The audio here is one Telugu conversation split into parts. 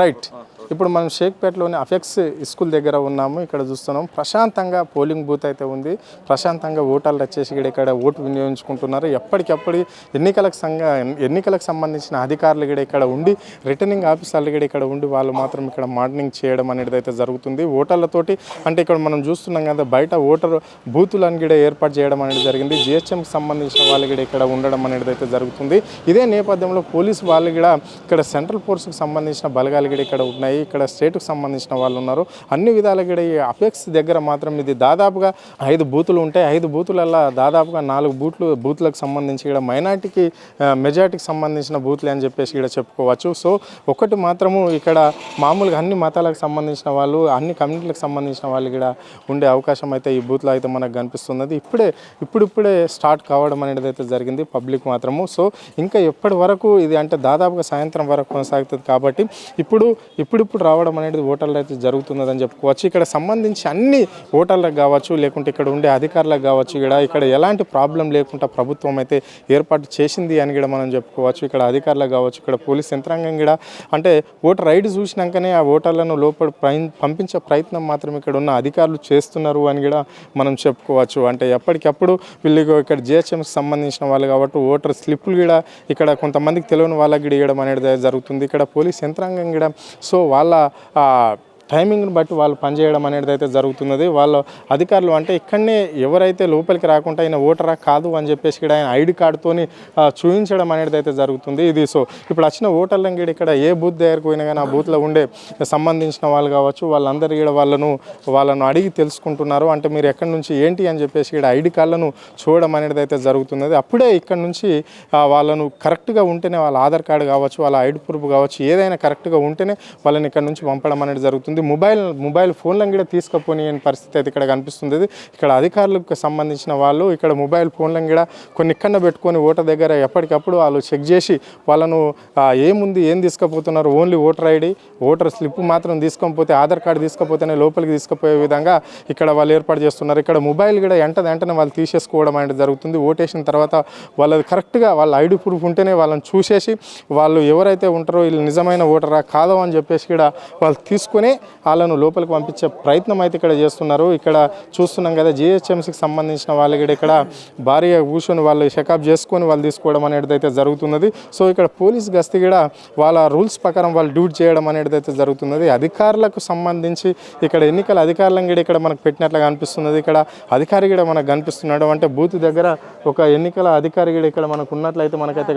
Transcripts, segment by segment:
రైట్. ఇప్పుడు మనం షేక్పేటలోని అఫెక్స్ స్కూల్ దగ్గర ఉన్నాము. ఇక్కడ చూస్తున్నాం ప్రశాంతంగా పోలింగ్ బూత్ అయితే ఉంది. ప్రశాంతంగా ఓటర్లు వచ్చేసి ఇక్కడ ఓటు వినియోగించుకుంటున్నారు. ఎప్పటికప్పుడు ఎన్నికలకు సంబంధించిన అధికారులు ఇక్కడ ఉండి, రిటర్నింగ్ ఆఫీసర్లు ఇక్కడ ఉండి వాళ్ళు మాత్రం ఇక్కడ మానిటరింగ్ చేయడం అనేది అయితే జరుగుతుంది ఓటర్లతోటి. అంటే ఇక్కడ మనం చూస్తున్నాం కదా, బయట ఓటర్ బూతులను కూడా ఏర్పాటు చేయడం అనేది జరిగింది. జిహెచ్ఎంకి సంబంధించిన వాళ్ళు కూడా ఇక్కడ ఉండడం అనేది అయితే జరుగుతుంది. ఇదే నేపథ్యంలో పోలీసు వాళ్ళు కూడా ఇక్కడ సెంట్రల్ ఫోర్స్కి సంబంధించిన బలగాలు కూడా ఇక్కడ ఉన్నాయి. ఇక్కడ స్టేట్కి సంబంధించిన వాళ్ళు ఉన్నారు. అన్ని విధాలు కూడా ఈ అపెక్స్ దగ్గర మాత్రం ఇది దాదాపుగా 5 బూతులు ఉంటాయి. 5 బూతులల్లో దాదాపుగా 4 బూతులకు సంబంధించి ఇక్కడ మైనార్టీకి మెజార్టీకి సంబంధించిన బూతులు అని చెప్పేసి ఇక్కడ చెప్పుకోవచ్చు. సో ఒకటి మాత్రము ఇక్కడ మామూలుగా అన్ని మతాలకు సంబంధించిన వాళ్ళు, అన్ని కమ్యూనిటీలకు సంబంధించిన వాళ్ళు కూడా ఉండే అవకాశం అయితే ఈ బూత్లో అయితే మనకు కనిపిస్తున్నది. ఇప్పుడిప్పుడే స్టార్ట్ కావడం అనేది అయితే జరిగింది పబ్లిక్ మాత్రము. సో ఇంకా ఎప్పటి వరకు ఇది అంటే దాదాపుగా సాయంత్రం వరకు కొనసాగుతుంది కాబట్టి ఇప్పుడు రావడం అనేది ఓటర్లు అయితే జరుగుతున్నదని చెప్పుకోవచ్చు. ఇక్కడ సంబంధించి అన్ని ఓటర్లకు కావచ్చు, లేకుంటే ఇక్కడ ఉండే అధికారులకు కావచ్చు, ఇక్కడ ఎలాంటి ప్రాబ్లం లేకుండా ప్రభుత్వం అయితే ఏర్పాటు చేసింది అని కూడా మనం చెప్పుకోవచ్చు. ఇక్కడ అధికారులకు కావచ్చు, ఇక్కడ పోలీస్ యంత్రాంగం కూడా అంటే ఓటర్ ఐడి చూసినాకనే ఆ ఓటర్లను లోపల పంపించే ప్రయత్నం మాత్రం ఇక్కడ ఉన్న అధికారులు చేస్తున్నారు అని కూడా మనం చెప్పుకోవచ్చు. అంటే ఎప్పటికప్పుడు వీళ్ళు ఇక్కడ జిహెచ్ఎంకి సంబంధించిన వాళ్ళు కాబట్టి ఓటర్ స్లిప్పులు కూడా ఇక్కడ కొంతమందికి తెలియని వాళ్ళకి కూడా ఇవ్వడం అనేది జరుగుతుంది. ఇక్కడ పోలీస్ యంత్రాంగం కూడా సో వాళ్ళ టైమింగ్ని బట్టి వాళ్ళు పనిచేయడం అనేది అయితే జరుగుతున్నది. వాళ్ళ అధికారులు అంటే ఇక్కడనే ఎవరైతే లోపలికి రాకుండా ఆయన ఓటరా కాదు అని చెప్పేసి ఇక్కడ ఆయన ఐడి కార్డుతోని చూపించడం అనేది అయితే జరుగుతుంది. ఇది సో ఇప్పుడు వచ్చిన ఓటర్లను ఇక్కడ ఏ బూత్ దగ్గరకు పోయినా కానీ ఆ బూత్లో ఉండే సంబంధించిన వాళ్ళు కావచ్చు, వాళ్ళందరూ కూడా వాళ్ళను అడిగి తెలుసుకుంటున్నారు. అంటే మీరు ఎక్కడి నుంచి ఏంటి అని చెప్పేసి ఇక్కడ ఐడి కార్డులను చూడడం అనేది అయితే జరుగుతున్నది. అప్పుడే ఇక్కడ నుంచి వాళ్ళను కరెక్ట్గా ఉంటేనే వాళ్ళ ఆధార్ కార్డు కావచ్చు, వాళ్ళ ఐడి ప్రూఫ్ కావచ్చు, ఏదైనా కరెక్ట్గా ఉంటేనే వాళ్ళని ఇక్కడ నుంచి పంపడం అనేది జరుగుతుంది. మొబైల్ ఫోన్లను కూడా తీసుకుపోని పరిస్థితి అయితే ఇక్కడ కనిపిస్తుంది. ఇక్కడ అధికారులకు సంబంధించిన వాళ్ళు ఇక్కడ మొబైల్ ఫోన్లను కూడా కొన్ని ఇక్కడ పెట్టుకొని ఓటర్ దగ్గర ఎప్పటికప్పుడు వాళ్ళు చెక్ చేసి వాళ్ళను ఏముంది ఏం తీసుకుపోతున్నారు, only voter ID voter slip మాత్రం తీసుకపోతే ఆధార్ కార్డు తీసుకపోతేనే లోపలికి తీసుకుపోయే విధంగా ఇక్కడ వాళ్ళు ఏర్పాటు చేస్తున్నారు. ఇక్కడ మొబైల్ కూడా వెంటనే వాళ్ళు తీసేసుకోవడం అనేది జరుగుతుంది. ఓటేసిన తర్వాత వాళ్ళది కరెక్ట్గా వాళ్ళ ఐడి ప్రూఫ్ ఉంటేనే వాళ్ళని చూసేసి వాళ్ళు ఎవరైతే ఉంటారో వీళ్ళు నిజమైన ఓటరా కాదో అని చెప్పేసి కూడా వాళ్ళు తీసుకొని వాళ్ళను లోపలికి పంపించే ప్రయత్నం అయితే ఇక్కడ చేస్తున్నారు. ఇక్కడ చూస్తున్నాం కదా, జిహెచ్ఎంసీకి సంబంధించిన వాళ్ళు కూడా ఇక్కడ భారీగా కూర్చొని వాళ్ళు చెకప్ చేసుకొని వాళ్ళు తీసుకోవడం అనేది అయితే జరుగుతున్నది. సో ఇక్కడ పోలీస్ గస్తీ కూడా వాళ్ళ రూల్స్ ప్రకారం వాళ్ళు డ్యూటీ చేయడం అనేది అయితే జరుగుతున్నది. అధికారులకు సంబంధించి ఇక్కడ ఎన్నికల అధికారులను కూడా ఇక్కడ మనకు పెట్టినట్లుగా కనిపిస్తున్నది. ఇక్కడ అధికారి కూడా మనకు కనిపిస్తున్నాడు. అంటే బూత్ దగ్గర ఒక ఎన్నికల అధికారి కూడా ఇక్కడ మనకు ఉన్నట్లయితే మనకైతే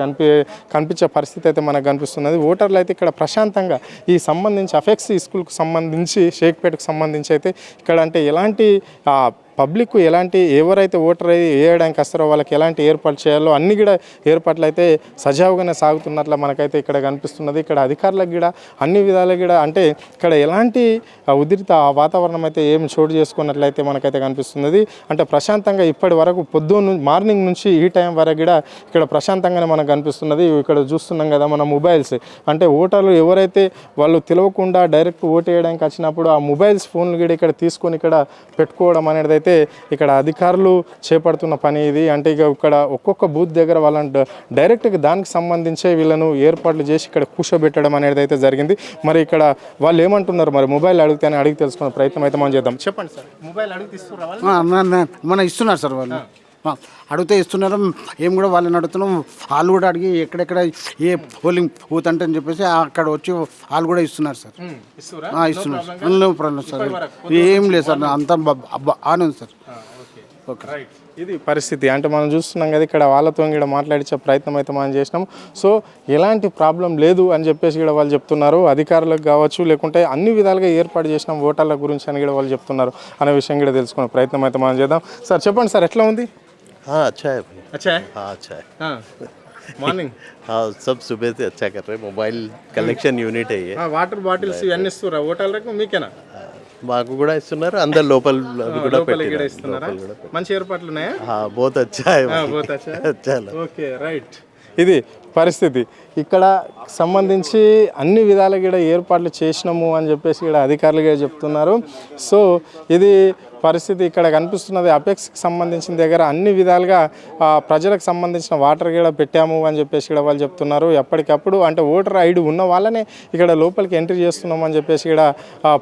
కనిపించే పరిస్థితి అయితే మనకు కనిపిస్తున్నది. ఓటర్లు అయితే ఇక్కడ ప్రశాంతంగా ఈ సంబంధించి అఫెక్స్ స్కూల్కి సంబంధించి షేక్పేటకు సంబంధించి అయితే ఇక్కడ అంటే ఎలాంటి పబ్లిక్ ఎవరైతే ఓటర్ వేయడానికి వస్తారో వాళ్ళకి ఎలాంటి ఏర్పాటు చేయాలో అన్ని కూడా ఏర్పాట్లు అయితే సజావుగానే సాగుతున్నట్లు మనకైతే ఇక్కడ కనిపిస్తున్నది. ఇక్కడ అధికారులకు కూడా అన్ని విధాలు కూడా అంటే ఇక్కడ ఎలాంటి ఉధృత వాతావరణం అయితే ఏమి చోటు చేసుకున్నట్లయితే మనకైతే కనిపిస్తున్నది. అంటే ప్రశాంతంగా ఇప్పటి వరకు మార్నింగ్ నుంచి ఈ టైం వరకు కూడా ఇక్కడ ప్రశాంతంగానే మనకు కనిపిస్తున్నది. ఇక్కడ చూస్తున్నాం కదా మన మొబైల్స్ అంటే ఓటర్లు ఎవరైతే వాళ్ళు తెలియకుండా డైరెక్ట్ ఓటు వేయడానికి వచ్చినప్పుడు ఆ మొబైల్స్ ఫోన్లు కూడా ఇక్కడ తీసుకొని ఇక్కడ పెట్టుకోవడం అనేది అయితే ఇక్కడ అధికారులు చేపడుతున్న పని ఇది. అంటే ఇక్కడ ఒక్కొక్క బూత్ దగ్గర వాళ్ళని డైరెక్ట్గా దానికి సంబంధించే వీళ్ళను ఏర్పాట్లు చేసి ఇక్కడ కూర్చోబెట్టడం అనేది అయితే జరిగింది. మరి ఇక్కడ వాళ్ళు ఏమంటున్నారు, మరి మొబైల్ అడిగితే అడిగి తెలుసుకునే ప్రయత్నం అయితే మనం చేద్దాం. చెప్పండి సార్, మొబైల్ అడిగి మన ఇస్తున్నారు సార్, వాళ్ళు అడిగితే ఇస్తున్నారు. ఏం కూడా వాళ్ళని అడుగుతున్నాం, వాళ్ళు కూడా అడిగి ఎక్కడెక్కడ ఏ పోలింగ్ బూత్ అంటే అని చెప్పేసి అక్కడ వచ్చి వాళ్ళు కూడా ఇస్తున్నారు సార్. ఇస్తున్నారు ప్రాబ్లం సార్, ఏం లేదు సార్, అంతా బాగానే ఉంది సార్. ఓకే, ఇది పరిస్థితి. అంటే మనం చూస్తున్నాం కదా, ఇక్కడ వాళ్ళతో కూడా మాట్లాడించే ప్రయత్నం అయితే మనం చేసినాం. సో ఎలాంటి ప్రాబ్లం లేదు అని చెప్పేసి కూడా వాళ్ళు చెప్తున్నారు. అధికారులకు కావచ్చు, లేకుంటే అన్ని విధాలుగా ఏర్పాటు చేసినాం ఓటర్ల గురించి అని కూడా వాళ్ళు చెప్తున్నారు అనే విషయం కూడా తెలుసుకునే ప్రయత్నం అయితే మనం చేద్దాం. సార్ చెప్పండి సార్, ఎట్లా ఉంది? अच्छा है भाई। अच्छा है? हाँ अच्छा है। हाँ మార్నింగ్ सब सुबह से अच्छा कर रहे हैं। मोबाइल कलेक्शन యూనిట్ है ये। వాటర్ బాటిల్స్ ఇవన్నీ ఇస్తురా ఓటర్లకు? మీకేనా? మాకు కూడా ఇస్తున్నారు, అందరు లోపల కూడా ఇస్తున్నారా? మంచి ఏర్పాట్లు ఉన్నాయా? बहुत अच्छा है, बहुत अच्छा है. चलो ఓకే రైట్, ఇది పరిస్థితి. ఇక్కడ సంబంధించి అన్ని విధాలుగా కూడా ఏర్పాట్లు చేసినాము అని చెప్పేసి ఇక్కడ అధికారులుగా చెప్తున్నారు. సో ఇది పరిస్థితి ఇక్కడ కనిపిస్తున్నది. అపెక్స్కి సంబంధించిన దగ్గర అన్ని విధాలుగా ప్రజలకు సంబంధించిన వాటర్ కూడా పెట్టాము అని చెప్పేసి ఇక్కడ వాళ్ళు చెప్తున్నారు. ఎప్పటికప్పుడు అంటే ఓటర్ ఐడి ఉన్న వాళ్ళనే ఇక్కడ లోపలికి ఎంట్రీ చేస్తున్నాం అని చెప్పేసి ఇక్కడ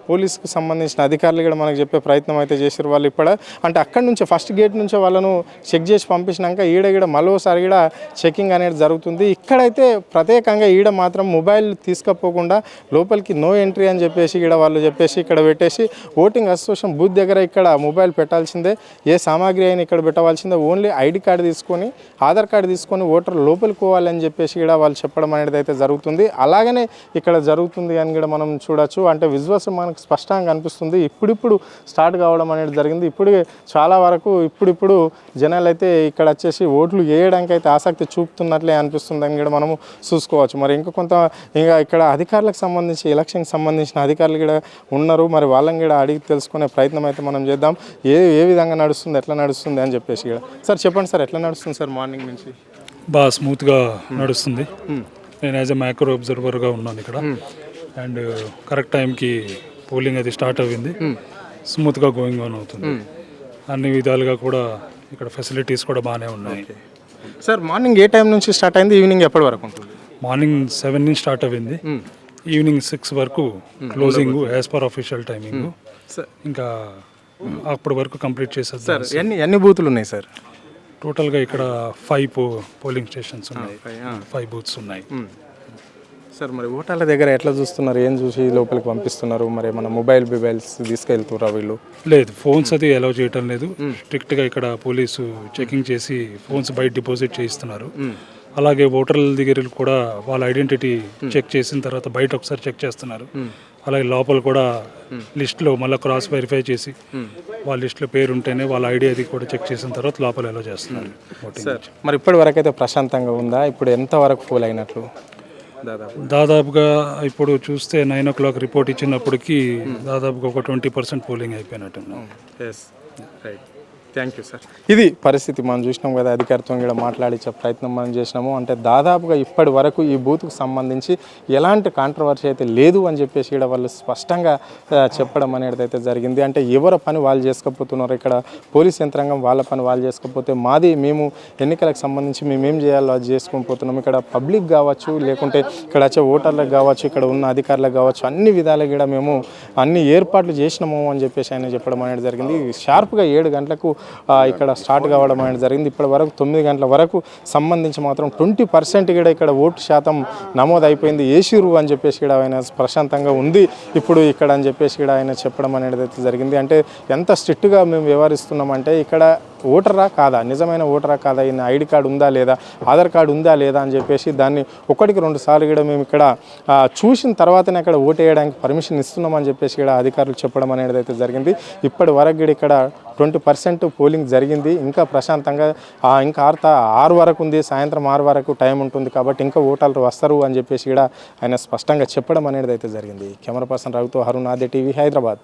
పోలీసుకు సంబంధించిన అధికారులు కూడా మనకు చెప్పే ప్రయత్నం అయితే చేశారు. వాళ్ళు ఇప్పుడు అంటే అక్కడి నుంచి ఫస్ట్ గేట్ నుంచి వాళ్ళను చెక్ చేసి పంపించినాక ఈడ మరోసారి కూడా చెకింగ్ అనేది జరుగుతుంది. ఇక్కడైతే ప్రత్యేకంగా ఈడ మాత్రం మొబైల్ తీసుకపోకుండా లోపలికి నో ఎంట్రీ అని చెప్పేసి ఇక్కడ వాళ్ళు చెప్పేసి ఇక్కడ పెట్టేసి ఓటింగ్ అసోసియేషన్ బూత్ దగ్గర ఇక్కడ మొబైల్ పెట్టాల్సిందే, ఏ సామాగ్రి అయినా ఇక్కడ పెట్టవలసిందే, ఓన్లీ ఐడి కార్డు తీసుకొని ఆధార్ కార్డు తీసుకొని ఓటర్ లోపలికి పోవాలని చెప్పేసి కూడా వాళ్ళు చెప్పడం అనేది అయితే జరుగుతుంది. అలాగనే ఇక్కడ జరుగుతుంది అని కూడా మనం చూడొచ్చు. అంటే విజువల్స్ మనకు స్పష్టంగా కనిపిస్తుంది. ఇప్పుడిప్పుడు స్టార్ట్ కావడం అనేది జరిగింది. ఇప్పుడు చాలా వరకు ఇప్పుడు జనాలు అయితే ఇక్కడ వచ్చేసి ఓట్లు వేయడానికి అయితే ఆసక్తి చూపుతున్నట్లే అనిపిస్తుంది అని కూడా మనము చూసుకోవచ్చు. మరి ఇంకా ఇక్కడ అధికారులకు సంబంధించి ఎలక్షన్కి సంబంధించిన అధికారులు కూడా ఉన్నారు. మరి వాళ్ళని కూడా అడిగి తెలుసుకునే ప్రయత్నం అయితే మనం చేద్దాం. ఏ విధంగా నడుస్తుంది, ఎట్లా నడుస్తుంది అని చెప్పేసి కూడా. సార్ చెప్పండి సార్, ఎట్లా నడుస్తుంది సార్ మార్నింగ్ నుంచి? బాగా స్మూత్గా నడుస్తుంది. నేను యాజ్ ఎ మైక్రో అబ్జర్వర్గా ఉన్నాను ఇక్కడ. అండ్ కరెక్ట్ టైంకి పోలింగ్ అది స్టార్ట్ అయ్యింది. స్మూత్గా గోయింగ్ ఆన్ అవుతుంది. అన్ని విధాలుగా కూడా ఇక్కడ ఫెసిలిటీస్ కూడా బాగానే ఉన్నాయి. సార్ మార్నింగ్ ఏ టైం నుంచి స్టార్ట్ అయింది, ఈవినింగ్ ఎప్పటి వరకు ఉంటుంది? మార్నింగ్ 7 నుంచి స్టార్ట్ అయ్యింది. ఈవినింగ్ 6 వరకు closing as per official timing. ఇంకా అప్పటి వరకు కంప్లీట్ చేసేది. సార్ ఎన్ని బూతులు ఉన్నాయి సార్? టోటల్గా ఇక్కడ 5 పోలింగ్ స్టేషన్స్ ఉన్నాయి, 5 బూత్స్ ఉన్నాయి. సార్ మరి ఓటర్ల దగ్గర ఎట్లా చూస్తున్నారు, ఏం చూసి లోపలికి పంపిస్తున్నారు? మరి మన మొబైల్స్ తీసుకెళ్తురా వీళ్ళు? లేదు, ఫోన్స్ అది అలౌ చేయటం లేదు. స్ట్రిక్ట్గా ఇక్కడ పోలీసు చెకింగ్ చేసి ఫోన్స్ బయట డిపాజిట్ చేయిస్తున్నారు. అలాగే ఓటర్ల దగ్గర కూడా వాళ్ళ ఐడెంటిటీ చెక్ చేసిన తర్వాత బయట ఒకసారి చెక్ చేస్తున్నారు. అలాగే లోపల కూడా లిస్ట్లో మళ్ళీ క్రాస్ వెరిఫై చేసి వాళ్ళ లిస్ట్లో పేరు ఉంటేనే వాళ్ళ ఐడి అది కూడా చెక్ చేసిన తర్వాత లోపల ఎలా చేస్తున్నారు. సార్ మరి ఇప్పటి వరకు అయితే ప్రశాంతంగా ఉందా? ఇప్పుడు ఎంతవరకు ఫుల్ అయినట్లు? దాదాపుగా ఇప్పుడు చూస్తే 9 o'clock రిపోర్ట్ ఇచ్చినప్పటికీ దాదాపుగా ఒక 20% పోలింగ్ అయిపోయినట్టున్నాం. Thank you sir. ఇది పరిస్థితి మనం చూసినాం కదా, అధికారితో కూడా మాట్లాడించే ప్రయత్నం మనం చేసినాము. అంటే దాదాపుగా ఇప్పటి వరకు ఈ బూత్కు సంబంధించి ఎలాంటి కాంట్రవర్సీ అయితే లేదు అని చెప్పేసి ఇక్కడ వాళ్ళు స్పష్టంగా చెప్పడం అనేది అయితే జరిగింది. అంటే ఎవరి పని వాళ్ళు చేసుకోపోతున్నారు, ఇక్కడ పోలీస్ యంత్రాంగం వాళ్ళ పని వాళ్ళు చేసుకోకపోతే మేము ఎన్నికలకు సంబంధించి మేమేం చేయాలో అది చేసుకొని పోతున్నాం. ఇక్కడ పబ్లిక్ కావచ్చు, లేకుంటే ఇక్కడ వచ్చే ఓటర్లకు కావచ్చు, ఇక్కడ ఉన్న అధికారులకు కావచ్చు, అన్ని విధాలుగా కూడా మేము అన్ని ఏర్పాట్లు చేసినాము అని చెప్పేసి ఆయన చెప్పడం అనేది జరిగింది. షార్ప్గా 7 గంటలకు ఇక్కడ స్టార్ట్ కావడం అనేది జరిగింది. ఇప్పటి వరకు 9 గంటల వరకు సంబంధించి మాత్రం 20% కూడా ఇక్కడ ఓటు శాతం నమోదు అయిపోయింది. ఏసీరు అని చెప్పేసి కూడా ఆయన ప్రశాంతంగా ఉంది ఇప్పుడు ఇక్కడ అని చెప్పేసి కూడా ఆయన చెప్పడం అనేది అయితే జరిగింది. అంటే ఎంత స్ట్రిక్ట్గా మేము వ్యవహరిస్తున్నామంటే ఇక్కడ ఓటరా కాదా, నిజమైన ఓటరా కాదా, ఈయన ఐడి కార్డు ఉందా లేదా, ఆధార్ కార్డు ఉందా లేదా అని చెప్పేసి దాన్ని 1-2 సార్లు కూడా మేము ఇక్కడ చూసిన తర్వాతనే అక్కడ ఓటు వేయడానికి పర్మిషన్ ఇస్తున్నామని చెప్పేసి కూడా అధికారులు చెప్పడం అనేది అయితే జరిగింది. ఇప్పటి వరకు కూడా ఇక్కడ 20% పోలింగ్ జరిగింది. ఇంకా ప్రశాంతంగా ఇంకా 6 వరకు ఉంది, సాయంత్రం 6 వరకు టైం ఉంటుంది కాబట్టి ఇంకా ఓటర్లు వస్తారు అని చెప్పేసి కూడా ఆయన స్పష్టంగా చెప్పడం అనేది అయితే జరిగింది. కెమెరా పర్సన్ రవితో హరుణ్, ఆద్య టీవీ, హైదరాబాద్.